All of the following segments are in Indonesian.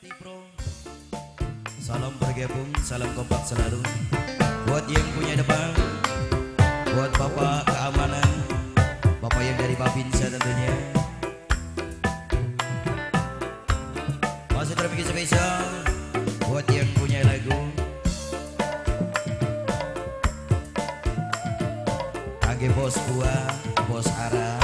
Renasti Pro. Salam bergabung, salam kompak selalu. Buat yang punya depan, buat bapak keamanan, bapak yang dari Babinsa tentunya. Masih terbikin spesial buat yang punya lagu. Kage bos buah, bos arah.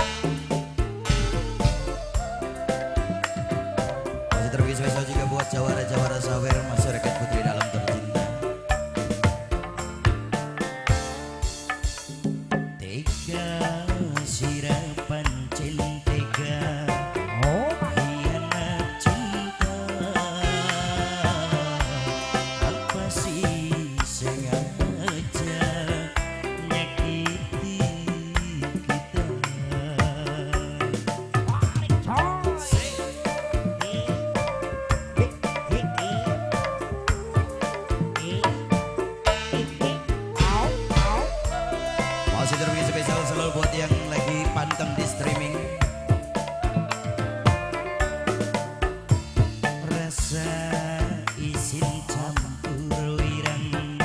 Masih terbikin spesial juga buat jawara-jawara sawer masyarakat putri dalam tercinta. Tega sirapan cinta, hianat cinta, apa sih sengaja nyakiti kita. Masih terbikin spesial selalu buat yang lagi panteng di streaming. Rasa isin campur wirang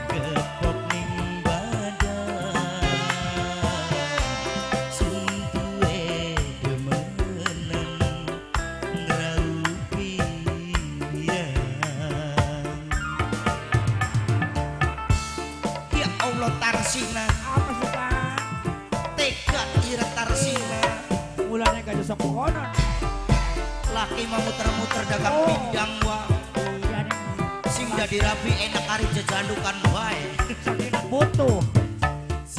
gepok ning badan, suntuwe demenan ngraupi wirang. Ya Allah Tarsina, Apa sih Kak? tega ira Tarsina. Mulanya gak ada konon. Laki mau muter-muter dagang Oh. pinggang wa, Jadi sing jadi rapi enak hari jajandukan wae. saking butuh.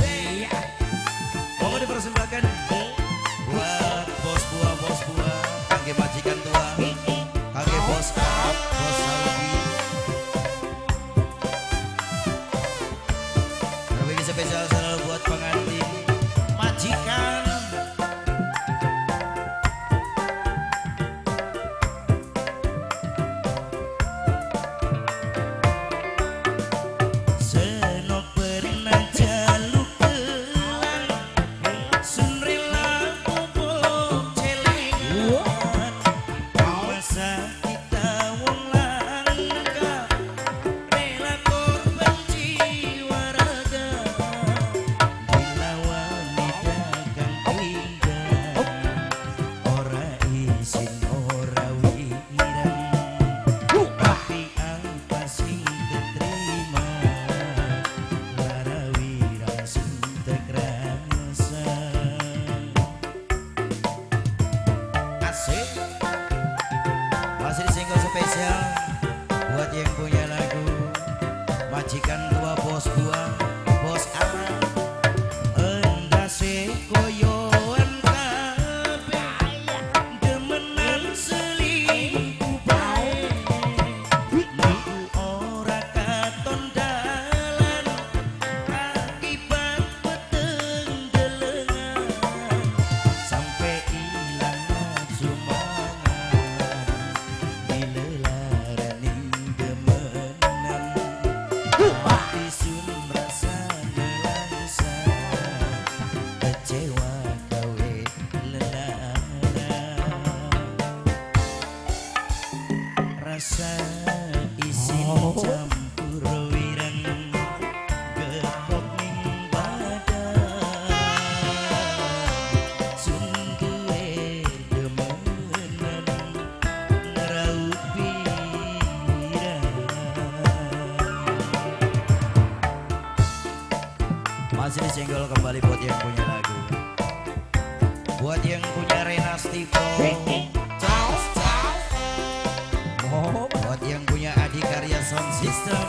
Iya. Mau dipersembahkan buat bos buah, kage majikan tua, kage bos Arab, bos Saudi. Terbikin spesial selalu buat pengantin majikan. Senok pernah jaluk gelang, sun rela bobok celengan. Masa kita wong langka, rela korban jiwa raga. Bila wanita kang indah, ora isin ora wirang. Tapi apa sing diterima, lara wirang sing tekrasa. Asik. Masih di single spesial buat yang punya lagu majikan tua bos buah, bos arah. Endase koyoan kabeh, demenan selingkuh bae. Niku ora katon dalan, akibat peteng delengan, sampai ilang nafsu mangan, dilelaraning demenan. Hati sun rasa nelangsa, kecewa gawe lelara. Rasa isin campur wirang gepok ning badan, sun duwe demenan ngeraup wirang. Masih disenggol kembali buat yang punya lagu, buat yang punya Renasti Pro. Buat yang punya Adi Karya Sound System.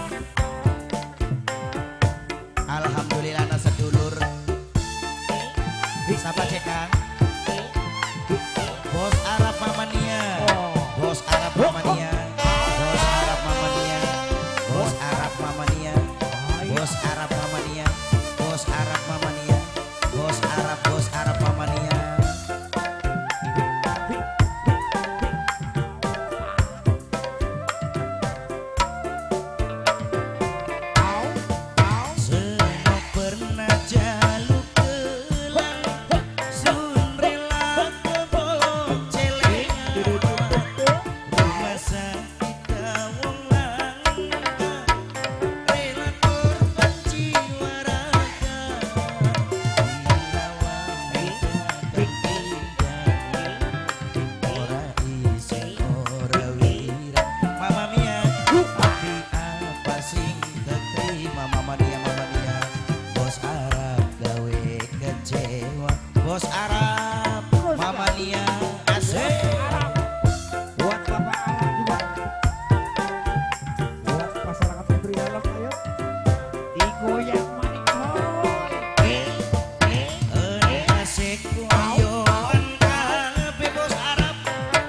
Alhamdulillah na sedulur. Siapa cekan? Bos Arab Mamania. Bos Arab Mamania. Bos Arab Mamania. Bos Arab Mamania. Bos Arab Mamania. Bos Arab Mamania. Bos Arab Mamania. rasa kita wong langka rela korban jiwa raga dilawan ora isin ora wira Mama Mia tapi apa sing keterima Mama Mia bos Arab gawe kecewa bos Arab Mama Nia asik Buat Bapak Alam juga. Buat masyarakat Febri Alam ayo. Digoyang manik asik koyoan kabe bos Arab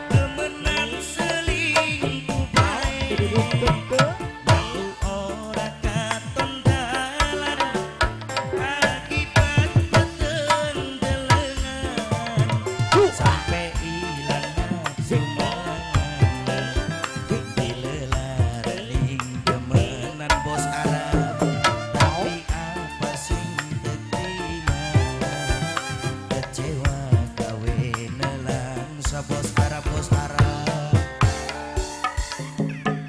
temenan selingkuh bae Batu ora katon dalan akibat ketendelengan sampai ilang nafsu mangan dilelaring demenan bos Arab tapi apa sing keterima kecewa gawe nelangsa bos Arab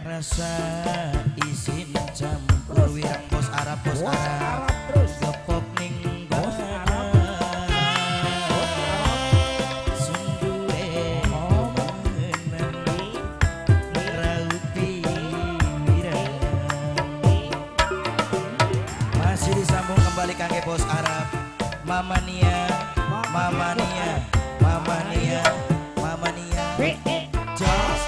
rasa isin campur wirang bos Arab terus. gepok ning badan sunduwe menang ngeraupi wirang masih disambung kembali kangge bos Arab Mama Nia Jos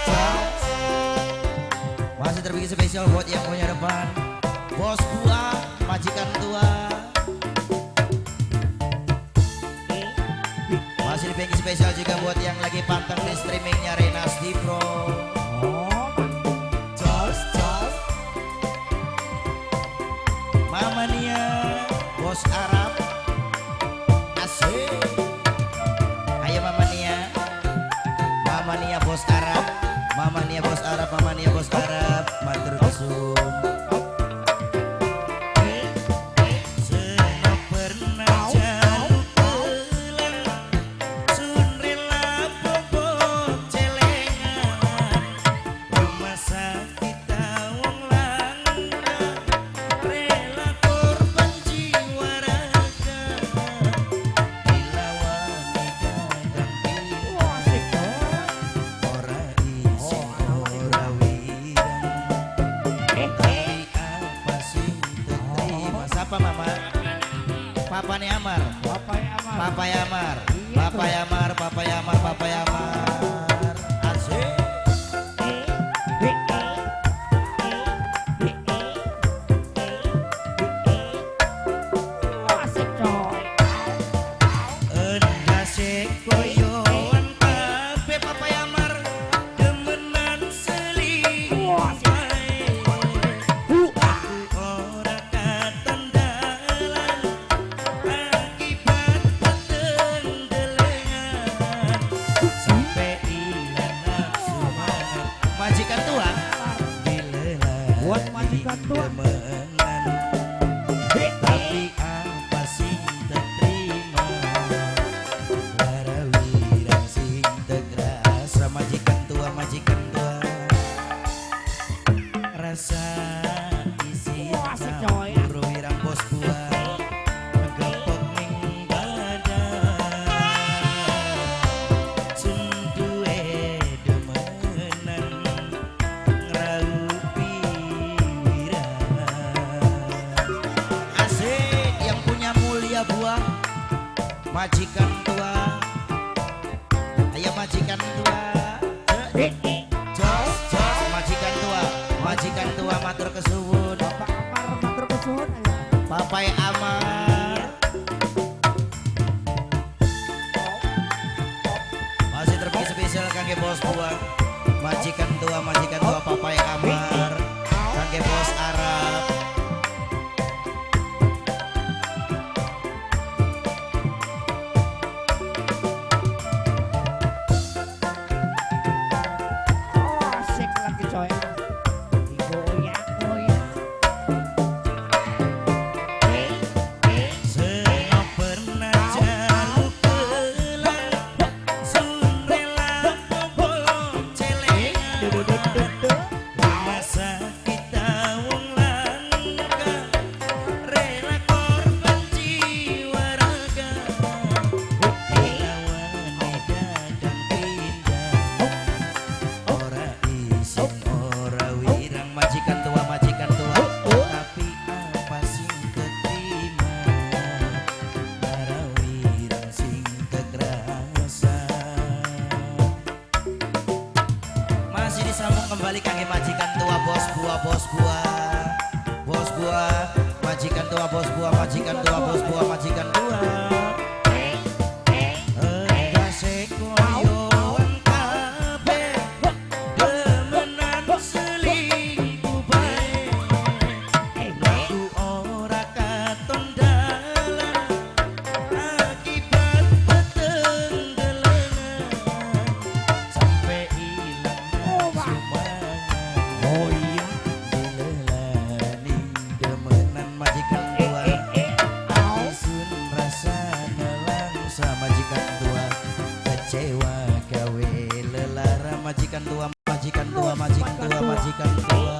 masih terbikin spesial buat yang punya depan bos buah majikan tua masih dibikin spesial juga buat yang lagi pantang di streamingnya Renas di Pro Jos Mama Nia bos Arab asik ayo Mama Nia bos Arab Mama Nia bos Arab matur kesun Senop pernah jaluk pelang sun rela bobot celengan rumah sakit wong langka rela korban jiwa raga dilawani dadang Asik ora isin ora wirang tapi apa sing keterima siapa Mama Papa nih Amar Bapak Amal. Papa Yamar asik Asik coy. endasik koyoan kabeh Papa Yamar demenan selingkuh bae ora katon dalan akibat ketendelengan sampai ilang nafsu mangan majikan tua Buat majikan tua. demenan tapi apa sing terima warawirang sing tegrasa majikan tua rasa isi Asik, coy. campur wirang bos buah ngegepok ning badan sunduwe demenan ngeraupi wirang asik yang punya mulia buah majikan tua ayo majikan tua Jos majikan tua matur kesuwun Bapak Amar matur kesuwun ayo. Papai Amar masih terbikin spesial kangge bos buah majikan tua Papai Amar kangge bos Arab Asik lagi coy. Digoyang. Senop pernah jaluk pelang sun rela bobot celengan disambung kembali kangge majikan tua bos buah bos buah bos buah majikan tua bos buah majikan tua bos buah majikan tua enggak sekoyoan kabeh demenan selingkuh bae aku ora katon dalan akibat ketenggelengan sampai ilang semangat Oh iya. dilelani demenan majikan tua isun rasa nelangsa majikan tua kecewa gawe lelara majikan tua majikan tua majikan tua majikan tua